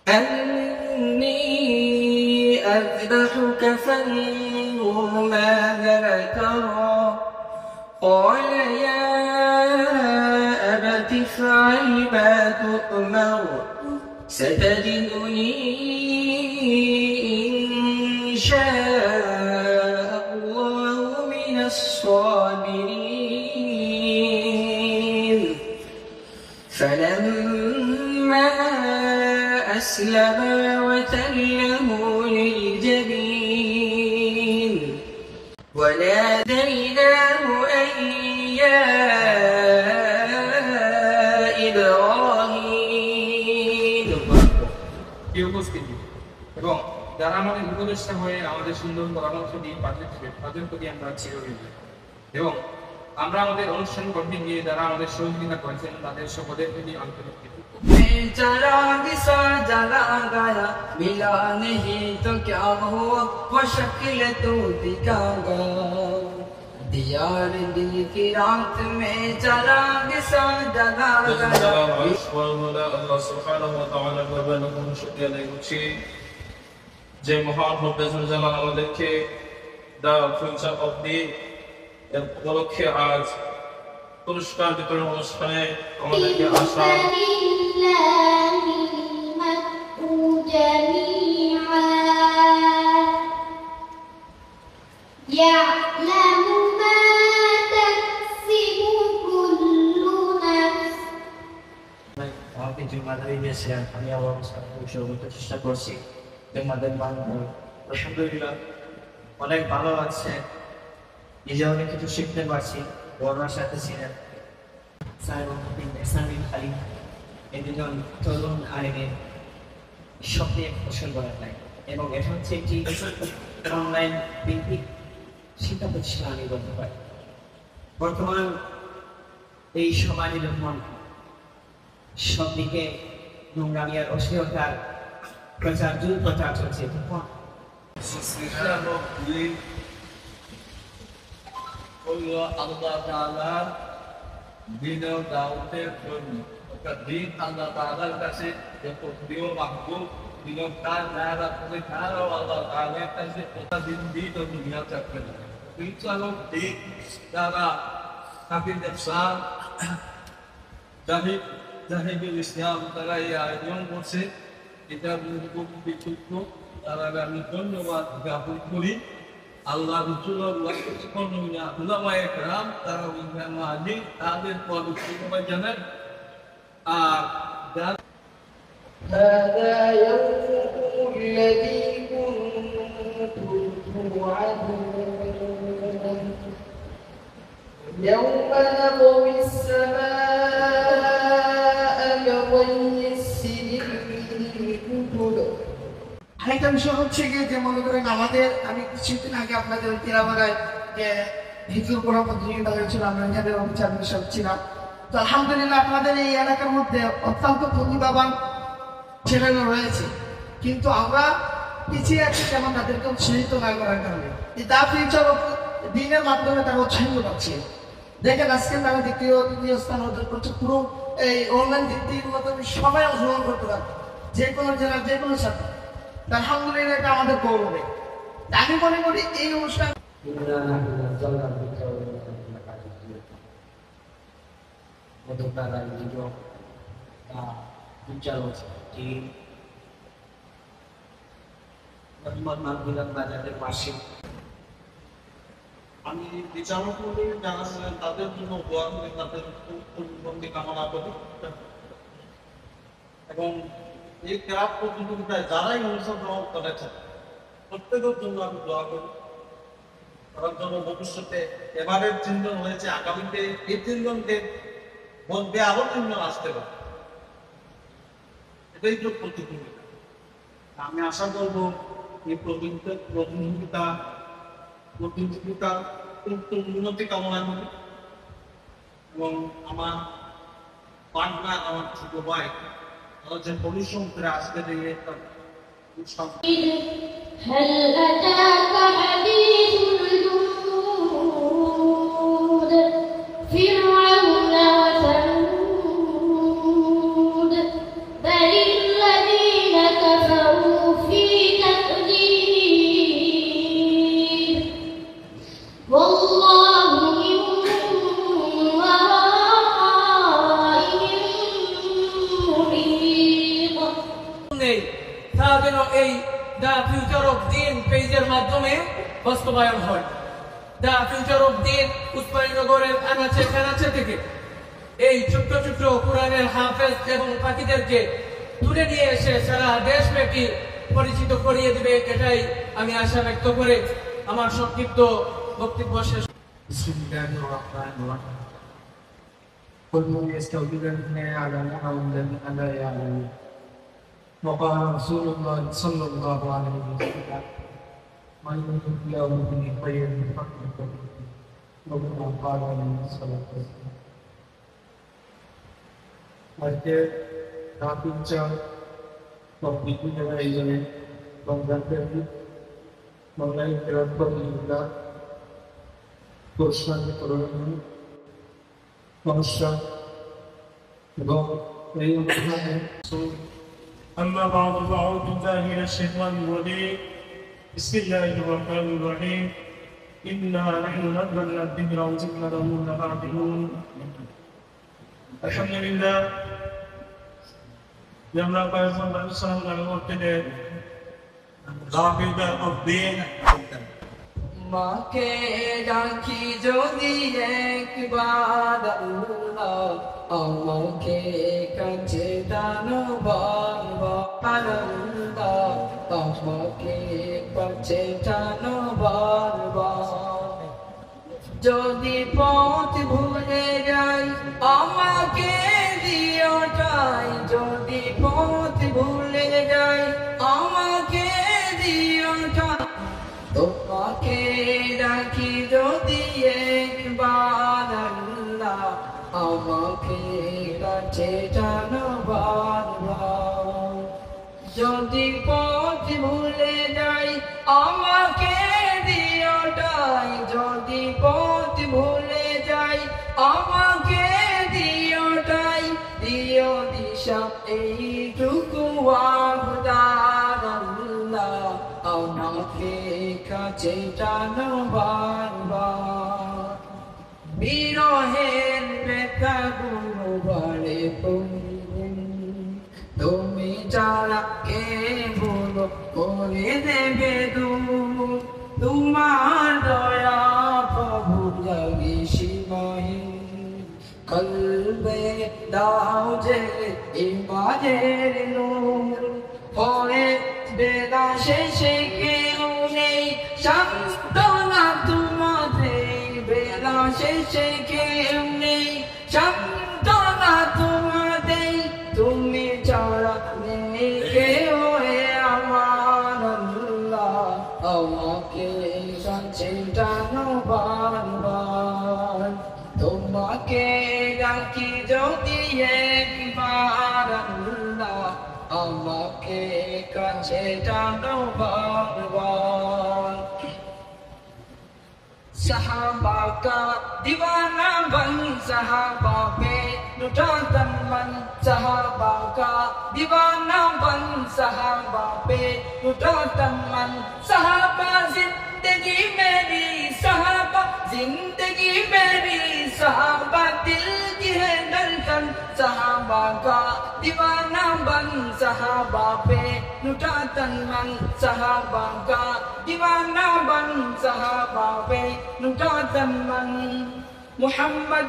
أني أذبحك فانظر ماذا ترى قال يا أبت افعل ما تؤمر ستجدني إن شاء الله من الصابرين فلما أسلما وتله للجبين وناديناه أن يا إبراهيم এবং যারা আমাদের উপদেষ্টা হয়ে আমাদের সুন্দর পরামর্শ দিয়ে পাশে ছিলেন তাদের প্রতি আমরা চিরঋণী এবং আমরা আমাদের অনুষ্ঠান করতে গিয়ে যারা আমাদের সহযোগিতা করেছেন তাদের সকলের প্রতি আন্তরিক चिराग सा जला गया मिला नहीं तो क्या हुआ वो शक्ल तो दिखागा दियार दिल की रात में चिराग सा जला गया আল্লাহ সুবহানাহু ওয়া তাআলা বলেন শুকরিয়া আদায় করছি যে মহান রব্বুল জালাল আমাদেরকে দা ফিউচার অফ দি এর উপলক্ষে আজ পুরস্কার বিতরণ অনুষ্ঠানে আমাদেরকে আসা يعلم ما تكسب كل نفس আমাকে জিম্মাদারি দিয়েছেন আমি আমার চেষ্টা করছি তোমাদের মান আলহামদুলিল্লাহ অনেক ভালো আছে নিজে অনেক কিছু শিখতে পারছি বড়রার সাথে ছিলেন খালি এদিন তরুণ আইনের স্বপ্নে পোষণ করা যায় এবং এটা হচ্ছে একটি অনলাইন ভিত্তিক শিক্ষা প্রতিষ্ঠান আমি বলতে পারি বর্তমান এই সমাজে যখন সবদিকে নোংরামি আর অশ্লীলতার প্রচার দুর্প্রচার চলছে তখন আল্লাহ তাআলার দ্বীনের দাওয়াতের জন্য দিন আল্লাহ তাআলার কাছে যে প্রিয় মাহবুব দিনের কাজ যারা করে তারাও আল্লাহ তাআলার কাছে ওটা দিন তো দুনিয়া চাপবে না ইনশাআল্লাহ দিন যারা হাফিজ ইসলাম জাহিদুল ইসলাম তারা এই আয়োজন করছে এটা খুব বিশুদ্ধ তারা আমি ধন্যবাদ জ্ঞাপন করি আল্লাহ রসুল্লাহ উলামায়ে কেরাম তারা আলী তাদের পদক্ষেপ জানেন আর هذا يومكم الذي كنتم توعدون يوم نطوي السماء كطي السجل للكتب আরেকটা বিষয় হচ্ছে গিয়ে যে মনে করেন আমাদের আমি কিছুদিন আগে আপনাদের তিলাবারায় যে হিজুর পড়া প্রতিযোগিতা হয়েছিল আমরা এখানে অফিসার সব ছিলাম তো আলহামদুলিল্লাহ আপনাদের এই এলাকার মধ্যে অত্যন্ত প্রতিভাবান ছেলেরা রয়েছে কিন্তু আমরা পিছিয়ে আছি যেমন তাদেরকে উৎসাহিত না করার কারণে এই দা ফিউচার দিনের মাধ্যমে তারা উৎসাহিত পাচ্ছে দেখেন আজকে তারা দ্বিতীয় স্থান অর্জন করছে পুরো এই অনলাইন ভিত্তির মাধ্যমে সবাই অংশগ্রহণ করতে পারে যে কোনো জেলার যে কোনো ছাত্র আলহামদুলিল্লাহ এটা আমাদের গৌরবে আমি মনে করি এই অনুষ্ঠান আমি বিচারক জানাছিলেন তাদের জন্য দোয়া করে তাদের পরিবর্তী কামনা করি এবং এই ক্লাব প্রতিযোগিতায় যারাই অংশগ্রহণ করেছেন প্রত্যেকের জন্য আমি দোয়া করি তার জন্য ভবিষ্যতে এবারের তিনজন হয়েছে আগামীতে এই তিনজনকে মধ্যে আরো তিনজন আসতে পারে এটাই তো প্রতিযোগিতা আমি আশা করবো এই প্রতিযোগিতার উন্নতি কামনা করি এবং আমার পার্টনার আমার ছোট ভাই যে পরিশ্রম করে আসতে দিয়ে هل أتاك حديث الجنود فرعون وثمود بل الذين নেই, তা যেন এই দ্য ফিউচার অফ দিন পেজের মাধ্যমে বাস্তবায়ন হয়। দ্য ফিউচার অফ দিন উসমানীনগরের আনাচে কানাচে থেকে এই ছোট্ট ছোট্ট কোরআনের হাফেজ এবং পাখিদেরকে তুলে নিয়ে এসে সারা দেশব্যাপী পরিচিত করিয়ে দিবে, এটাই আমি আশা ব্যক্ত করে আমার সংক্ষিপ্ত বক্তব্য শেষ। বিসমিল্লাহির রহমানির রহিম। قل من يستوجب الذين يعلمون والذين لا يعلمون. وقال رسول الله صلى الله عليه وسلم من يرد الله به خيرا يفقهه في الدين. وكما قال عليه الصلاة والسلام. আজকে রাতুল চাঁদ বিভিন্ন আয়োজনে রমজান-ব্যাপী বাংলায় ফেরত বদলিল্লাহ পুরস্কার বিতরণ অনুষ্ঠান এবং এই অনুষ্ঠানে أما بعد فأعوذ بالله من الشيطان الرجيم بسم الله الرحمن الرحيم إنا نحن نزلنا الذكر وإنا له لحافظون الحمد لله আমরা কয়েকজন মানুষের নামে মধ্যে রাবিদা উদ্দিন মাকে ডাকি যদি একবার আল্লাহ আমাকে কাছে টানো বারবার আল্লাহ আমাকে কাছে টানো বারবার যদি পথ ভুলে যাই আমাকে দিওটাই যদি পথ ভুলে যাই আমাকে দিওটাই তোমাকে ডাকি যদি একবার আল্লাহ আমাকে কাছে টানো বারবার যদি পথ ভুলে যাই আমাকে দিওটাই যদি পথ ভুলে যাই আমাকে দিওটাই দিও দিশা এইটুকু আবদার আল্লাহ আমাকে কাছে টানো বারবার বিরহের ব্যথাগুলো বাড়ে তুমি যারা কে বলো করে দেবে দূর তোমার দয়া প্রভু জাগি সীমাহীন কলবে দাও যে ইমানের নূর পরে বেদা শেষে কেউ নেই সান্ত্বনা তোমাদের বেদা শেষে কেউ নেই সান্ত্বনা তোমাদের তুমি ছাড়া নেই কেউ আমার আল্লাহ আমাকে কাছে টানো বারবার তোমাকে ডাকি যদি একবার আল্লাহ আমাকে কাছে টানো বারবার सहाबा का दीवाना बन सहाबा पे लुटा तन मन सहाबा का दीवाना बन सहाबा पे लुटा तन मन सहाबा जिंदगी मेरी सहाबा जिंदगी मेरी सहाबा दिल की है धड़कन सहाबा का दीवाना बन सहाबा पे लुटा तन मन सहाबा का दीवाना बन सहाबा पे लुटा तन मन मुहम्मद